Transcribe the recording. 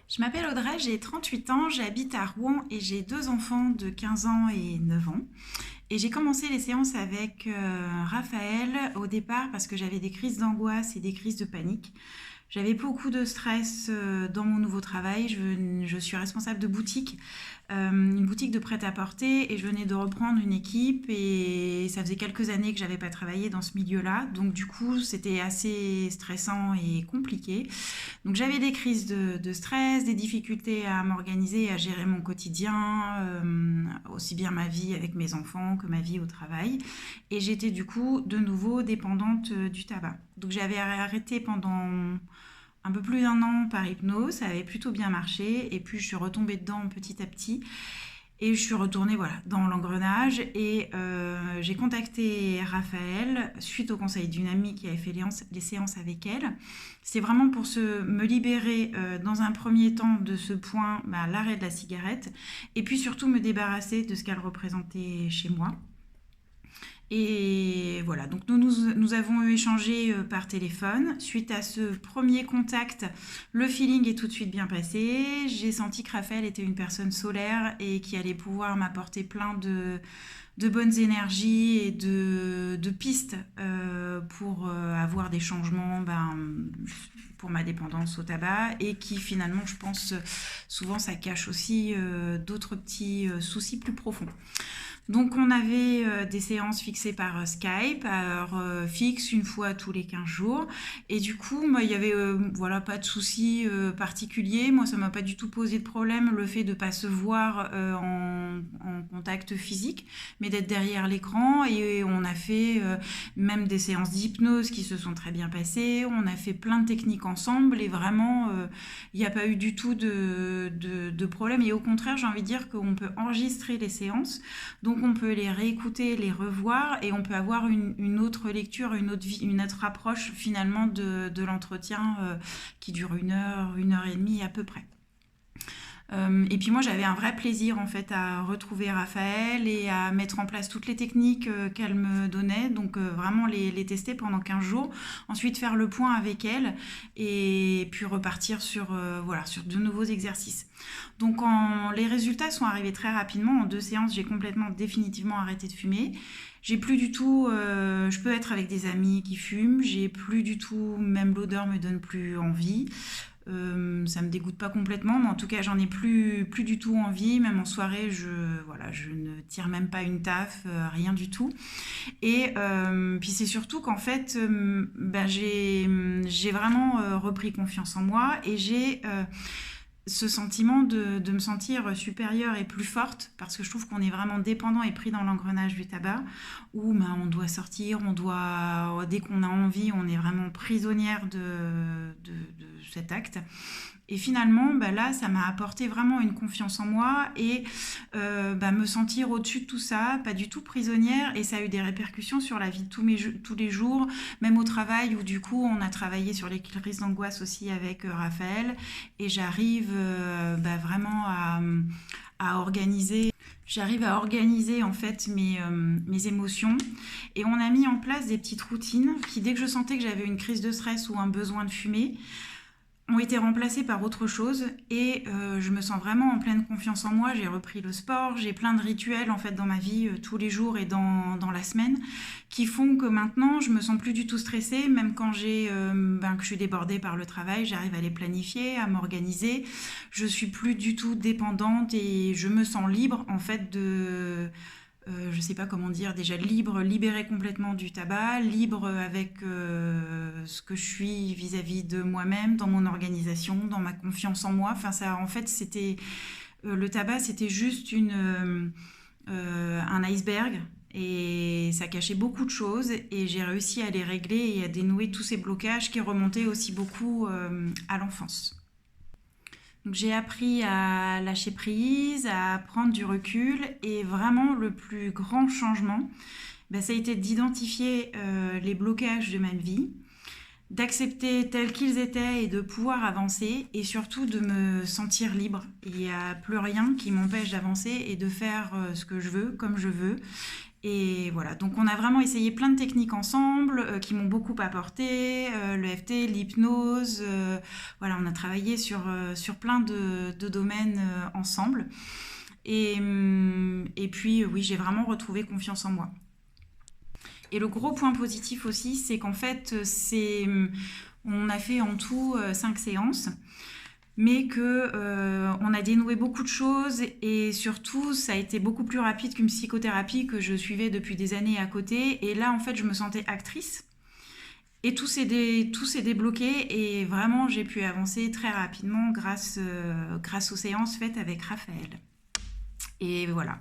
Je m'appelle Audrey, j'ai 38 ans, j'habite à Rouen et j'ai deux enfants de 15 ans et 9 ans. Et j'ai commencé les séances avec Raphaël au départ parce que j'avais des crises d'angoisse et des crises de panique. J'avais beaucoup de stress dans mon nouveau travail. Je suis responsable de boutique, une boutique de prêt-à-porter, et je venais de reprendre une équipe et ça faisait quelques années que j'avais pas travaillé dans ce milieu-là. Donc du coup, c'était assez stressant et compliqué. Donc j'avais des crises de stress, des difficultés à m'organiser, à gérer mon quotidien, aussi bien ma vie avec mes enfants que ma vie au travail. Et j'étais du coup de nouveau dépendante du tabac. Donc j'avais arrêté pendant un peu plus d'un an par hypnose, ça avait plutôt bien marché. Et puis je suis retombée dedans petit à petit. Et je suis retournée voilà, dans l'engrenage et j'ai contacté Raphaël suite au conseil d'une amie qui avait fait les séances avec elle. C'est vraiment pour me libérer dans un premier temps de ce point, l'arrêt de la cigarette, et puis surtout me débarrasser de ce qu'elle représentait chez moi. Et voilà, donc nous avons échangé par téléphone. Suite à ce premier contact, le feeling est tout de suite bien passé. J'ai senti que Raphaël était une personne solaire et qui allait pouvoir m'apporter plein de bonnes énergies et de pistes pour avoir des changements pour ma dépendance au tabac, et qui finalement, je pense, souvent ça cache aussi d'autres petits soucis plus profonds. Donc on avait des séances fixées par Skype, à heure fixe, une fois tous les 15 jours. Et du coup, moi, il y avait voilà, pas de soucis particuliers. Moi, ça m'a pas du tout posé de problème le fait de pas se voir en contact physique, mais d'être derrière l'écran. Et on a fait même des séances d'hypnose qui se sont très bien passées. On a fait plein de techniques ensemble et vraiment, il n'y a pas eu du tout de problème. Et au contraire, j'ai envie de dire qu'on peut enregistrer les séances. Donc on peut les réécouter, les revoir, et on peut avoir une autre lecture, une autre approche finalement de l'entretien qui dure une heure et demie à peu près. Et puis moi j'avais un vrai plaisir en fait à retrouver Raphaël et à mettre en place toutes les techniques qu'elle me donnait, donc vraiment les tester pendant 15 jours, ensuite faire le point avec elle et puis repartir voilà, sur de nouveaux exercices. Donc les résultats sont arrivés très rapidement. En 2 séances, j'ai complètement définitivement arrêté de fumer. J'ai plus du tout, je peux être avec des amis qui fument, j'ai plus du tout, même l'odeur me donne plus envie. Ça me dégoûte pas complètement, mais en tout cas j'en ai plus du tout envie. Même en soirée, voilà, je ne tire même pas une taf, rien du tout. Et puis c'est surtout qu'en fait, j'ai vraiment repris confiance en moi, et j'ai ce sentiment de me sentir supérieure et plus forte, parce que je trouve qu'on est vraiment dépendant et pris dans l'engrenage du tabac, où on doit sortir, dès qu'on a envie, on est vraiment prisonnière de cet acte. Et finalement, là, ça m'a apporté vraiment une confiance en moi et me sentir au-dessus de tout ça, pas du tout prisonnière. Et ça a eu des répercussions sur la vie de tous les jours, même au travail, où du coup, on a travaillé sur les crises d'angoisse aussi avec Raphaël. Et j'arrive vraiment à organiser. J'arrive à organiser en fait mes émotions, et on a mis en place des petites routines qui, dès que je sentais que j'avais une crise de stress ou un besoin de fumer, ont été remplacés par autre chose, et je me sens vraiment en pleine confiance en moi. J'ai repris le sport, j'ai plein de rituels en fait dans ma vie tous les jours et dans la semaine, qui font que maintenant je me sens plus du tout stressée, même quand que je suis débordée par le travail, j'arrive à les planifier, à m'organiser. Je suis plus du tout dépendante et je me sens libre en fait je sais pas comment dire, déjà libre, libérée complètement du tabac, libre avec ce que je suis vis-à-vis de moi-même, dans mon organisation, dans ma confiance en moi. Enfin, ça, en fait, le tabac, c'était juste un iceberg, et ça cachait beaucoup de choses, et j'ai réussi à les régler et à dénouer tous ces blocages qui remontaient aussi beaucoup à l'enfance. Donc j'ai appris à lâcher prise, à prendre du recul, et vraiment le plus grand changement, ça a été d'identifier les blocages de ma vie, d'accepter tels qu'ils étaient et de pouvoir avancer, et surtout de me sentir libre. Il n'y a plus rien qui m'empêche d'avancer et de faire ce que je veux, comme je veux. Et voilà, donc on a vraiment essayé plein de techniques ensemble qui m'ont beaucoup apporté, l'EFT, l'hypnose, voilà, on a travaillé sur plein de domaines ensemble. Et puis oui, j'ai vraiment retrouvé confiance en moi. Et le gros point positif aussi, c'est qu'en fait, on a fait en tout 5 séances, mais on a dénoué beaucoup de choses et surtout, ça a été beaucoup plus rapide qu'une psychothérapie que je suivais depuis des années à côté. Et là, en fait, je me sentais actrice. Et tout s'est débloqué et vraiment, j'ai pu avancer très rapidement grâce aux séances faites avec Raphaël. Et voilà.